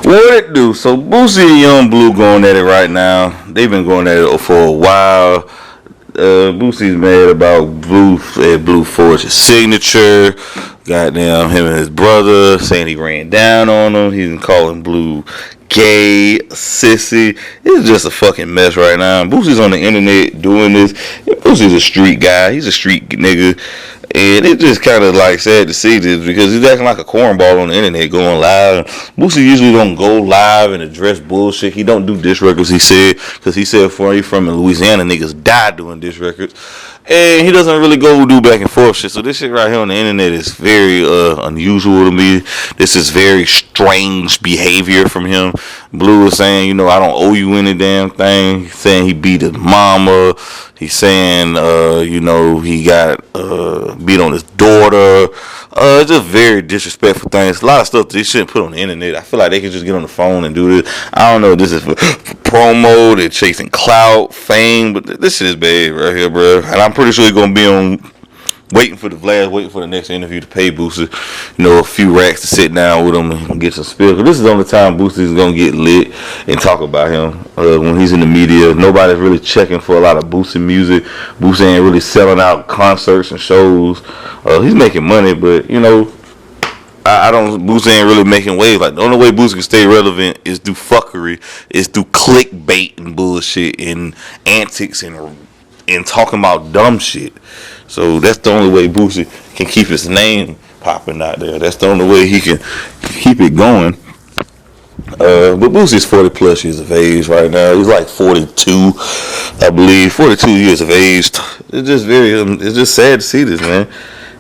What it do? So Boosie and Young Blue going at it right now. They've been going at it for a while. Boosie's mad about Blue forged his signature. Goddamn, him and his brother saying he ran down on him. He's been calling Blue gay, sissy. It's just a fucking mess right now. Boosie's on the internet doing this. Boosie's a street guy. He's a street nigga. And it's just kind of like sad to see this because he's acting like a cornball on the internet going live. Boosie usually don't go live and address bullshit. He don't do diss records, he said, because he said before he from Louisiana, niggas died doing diss records. And he doesn't really go do back and forth shit. So this shit right here on the internet is very unusual to me. This is very strange behavior from him. Blue is saying, you know, I don't owe you any damn thing. He's saying he beat his mama. He's saying, you know, he got beat on his daughter. Just very disrespectful things. A lot of stuff they shouldn't put on the internet. I feel like they could just get on the phone and do this. I don't know. This is for promo. They're chasing clout, fame, but this shit is bad right here, bro. And I'm pretty sure he's gonna be on. Waiting for the next interview to pay Boosie, you know, a few racks to sit down with him and get some spills. But this is the only time Boosie is gonna get lit and talk about him when he's in the media. Nobody's really checking for a lot of Boosie music. Boosie ain't really selling out concerts and shows. He's making money, but you know, I don't. Boosie ain't really making waves. Like the only way Boosie can stay relevant is through fuckery, is through clickbait and bullshit and antics and talking about dumb shit. So that's the only way Boosie can keep his name popping out there. That's the only way he can keep it going. But Boosie's 40 plus years of age right now. He's like 42, I believe. 42 years of age. It's just sad to see this, man.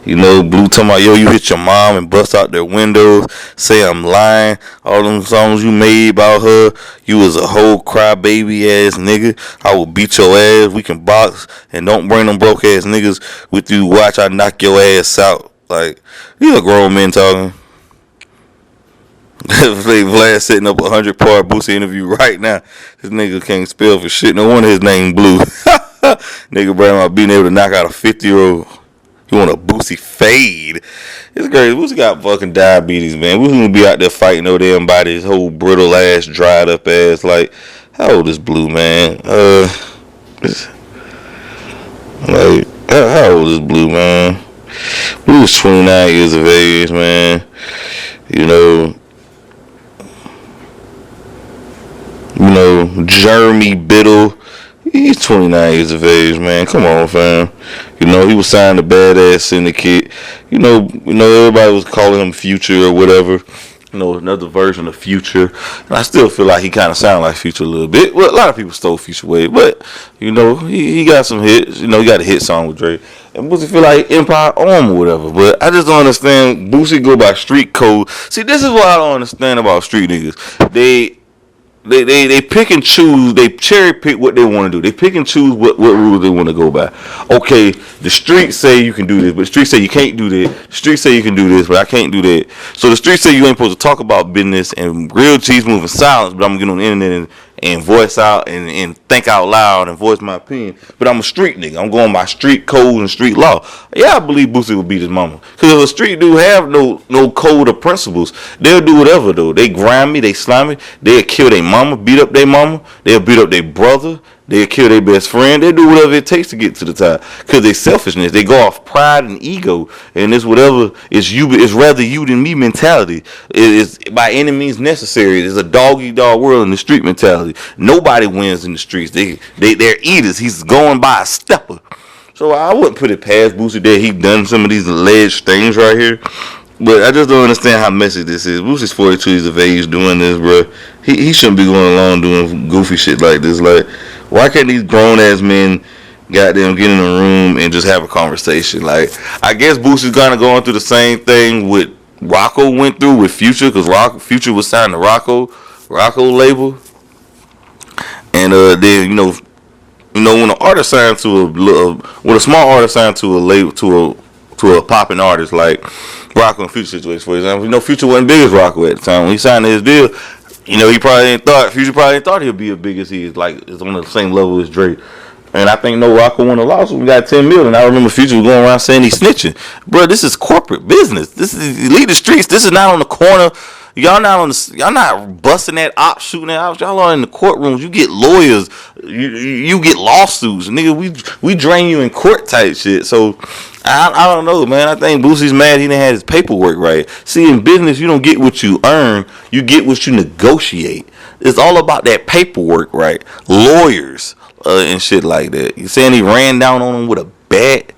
You know, Blue talking about, yo, you hit your mom and bust out their windows, say I'm lying, all them songs you made about her, you was a whole crybaby ass nigga, I will beat your ass, we can box, and don't bring them broke ass niggas with you, watch I knock your ass out. Like, these are grown men talking. Vlad setting up a 100-part Boosie interview right now. This nigga can't spell for shit, no wonder his name Blue. Nigga bragging about being able to knock out a 50-year-old. You want a Boosie fade? It's crazy. Boosie got fucking diabetes, man. Boosie gonna be out there fighting over damn body, his whole brittle ass, dried up ass. Like, how old is Blue, man? How old is Blue, man? Blue is 29 years of age, man. You know, Jeremy Biddle. He's 29 years of age, man. Come on, fam. You know, he was signed to Badass Syndicate. You know, everybody was calling him Future or whatever. You know, another version of Future. And I still feel like he kind of sounded like Future a little bit. Well, a lot of people stole Future way. But, you know, he got some hits. You know, he got a hit song with Drake. And Boosie feel like Empire Arm or whatever. But I just don't understand. Boosie go by street code. See, this is what I don't understand about street niggas. They pick and choose. They cherry pick what they want to do. They pick and choose what rules they want to go by. Okay, the streets say you can do this, but the streets say you can't do that. The streets say you can do this, but I can't do that. So the streets say you ain't supposed to talk about business and real cheese moving silence, but I'm gonna get on the internet and voice out and think out loud and voice my opinion. But I'm a street nigga. I'm going by street code and street law. Yeah, I believe Boosie would beat his mama. Because if a street dude have no code or principles, they'll do whatever though. They grimy, they slimy, they'll kill their mama, beat up their mama, they'll beat up their brother, they'll kill their best friend, they'll do whatever it takes to get to the top. Because they selfishness. They go off pride and ego. And it's whatever it's rather you than me mentality. It is by any means necessary. It's a dog eat dog world in the street mentality. Nobody wins in the streets. They're eaters. He's going by a stepper. So I wouldn't put it past Boosie that he done some of these alleged things right here. But I just don't understand how messy this is. Boosie's 42 years of age doing this, bro. He shouldn't be going along doing goofy shit like this. Like, why can't these grown ass men goddamn get in a room and just have a conversation? Like, I guess Boosie's kind of going through the same thing with Rocco went through with Future, because Future was signed to Rocco label. And then you know when an artist signed to when a small artist signed to a label to a popping artist like Rocco and Future situation, for example, you know Future wasn't big as Rocco at the time when he signed his deal. You know Future probably didn't thought he'd be as big as he is, like it's on the same level as Drake. And I think Rocco won a lawsuit. We got 10 million. I remember Future was going around saying he's snitching. Bro, this is corporate business. This is lead the streets. This is not on the corner y'all not busting that op, shooting that ops. Y'all are in the courtrooms. You get lawyers. You get lawsuits, nigga. We drain you in court type shit. So I don't know, man. I think Boosie's mad he didn't have his paperwork right. See, in business, you don't get what you earn. You get what you negotiate. It's all about that paperwork, right? Lawyers and shit like that. You saying he ran down on him with a bat?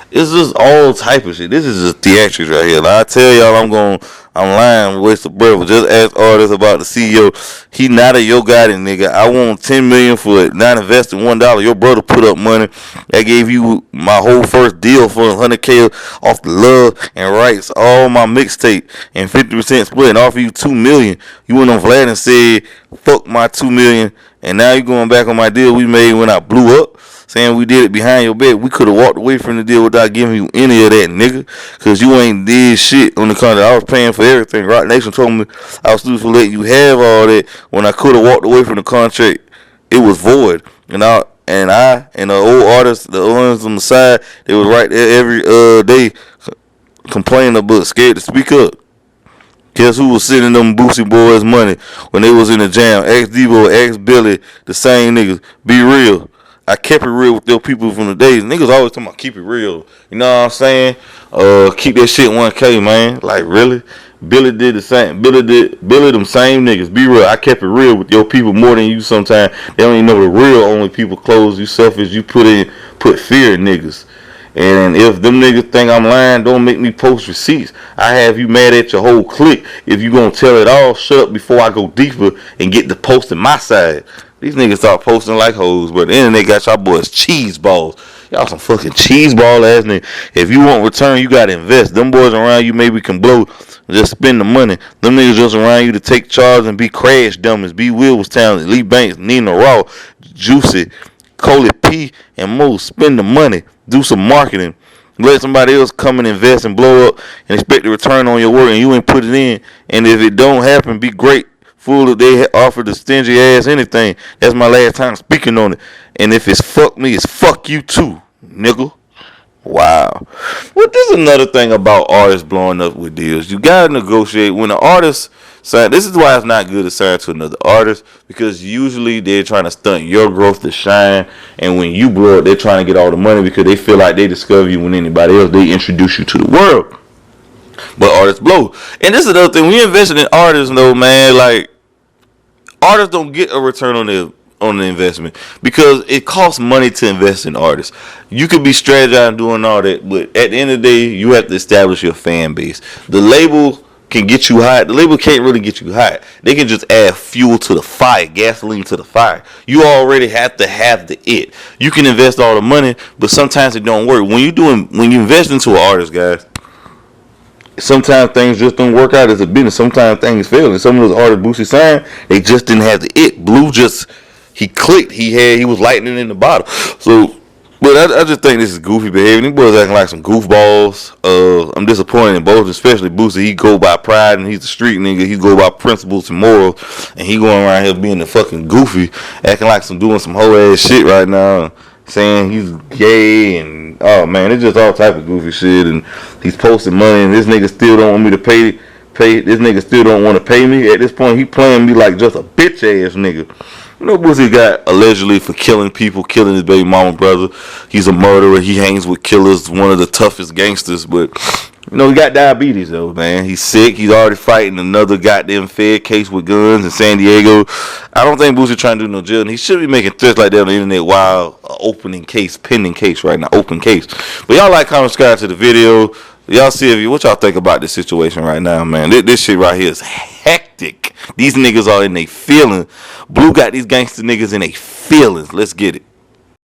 It's just all type of shit. This is just theatrics right here. Like, I tell y'all, I'm lying, waste of breath. Just ask artists about the CEO. He not a yo got it, nigga. I want $10 million for it. Not investing $1. Your brother put up money. I gave you my whole first deal for $100K off the love and rights, all my mixtape and 50% split, and offer you $2 million. You went on Vlad and said, "Fuck my $2 million," and now you going back on my deal we made when I blew up. Saying we did it behind your back. We could have walked away from the deal without giving you any of that, nigga. Because you ain't did shit on the contract. I was paying for everything. Rock Nation told me I was supposed to let you have all that. When I could have walked away from the contract, it was void. And the old artists, the ones on the side, they was right there every day complaining about scared to speak up. Guess who was sending them Boosie boys money when they was in the jam? Ask Debo, ask Billy, the same niggas. Be real. I kept it real with their people from the days. Niggas always talking about keep it real. You know what I'm saying? Keep that shit 1K, man. Like, really? Billy did the same. Billy them same niggas. Be real. I kept it real with your people more than you sometimes. They don't even know the real only people clothes. You selfish. You put fear in niggas. And if them niggas think I'm lying, don't make me post receipts. I have you mad at your whole clique. If you gonna tell it all, shut up before I go deeper and get to posting my side. These niggas start posting like hoes, but the internet got y'all boys cheese balls. Y'all some fucking cheese ball ass niggas. If you want return, you gotta invest. Them boys around you maybe can blow, just spend the money. Them niggas just around you to take charge and be crash dummies. B. Will was talented. Lee Banks, Nina Raw, Juicy, Coley P, and Mo. Spend the money. Do some marketing. Let somebody else come and invest and blow up and expect a return on your work, and you ain't put it in. And if it don't happen, be great. Fool if they offer the stingy ass anything. That's my last time speaking on it. And if it's fuck me, it's fuck you too, nigga. Wow. Well, this is another thing about artists blowing up with deals. You gotta negotiate when an artist sign. This is why it's not good to sign to another artist, because usually they're trying to stunt your growth to shine, and when you blow up, they're trying to get all the money because they feel like they discover you when anybody else. They introduce you to the world. But artists blow. And this is another thing. We invested in artists, though, man. Like, artists don't get a return on the investment because it costs money to invest in artists. You could be strategizing doing all that, but at the end of the day, you have to establish your fan base. The label can get you hot. The label can't really get you hot. They can just add fuel to the fire, gasoline to the fire. You already have to have the it. You can invest all the money, but sometimes it don't work. When you invest into an artist, guys, sometimes things just don't work out as a business. Sometimes things fail. And some of those artists Boosie signed, they just didn't have the it. Blue he clicked. He was lightning in the bottle. So, but I just think this is goofy behavior. These boys acting like some goofballs. I'm disappointed in both, especially Boosie. He go by pride and he's a street nigga. He go by principles and morals, and he going around here being the fucking goofy, acting like doing some whole ass shit right now, saying he's gay and oh man, it's just all type of goofy shit. And he's posting money, and this nigga still don't want me to pay. This nigga still don't want to pay me. At this point, he playing me like just a bitch ass nigga. You know, Boosie got allegedly for killing people, killing his baby mama brother. He's a murderer. He hangs with killers, one of the toughest gangsters. But, you know, he got diabetes, though, man. He's sick. He's already fighting another goddamn Fed case with guns in San Diego. I don't think Boosie trying to do no jail. And he should be making threats like that on the internet while pending case right now, open case. But y'all like, comment, subscribe to the video. Y'all see what y'all think about this situation right now, man. This shit right here is hectic. These niggas are in their feelings. Blue got these gangster niggas in their feelings. Let's get it.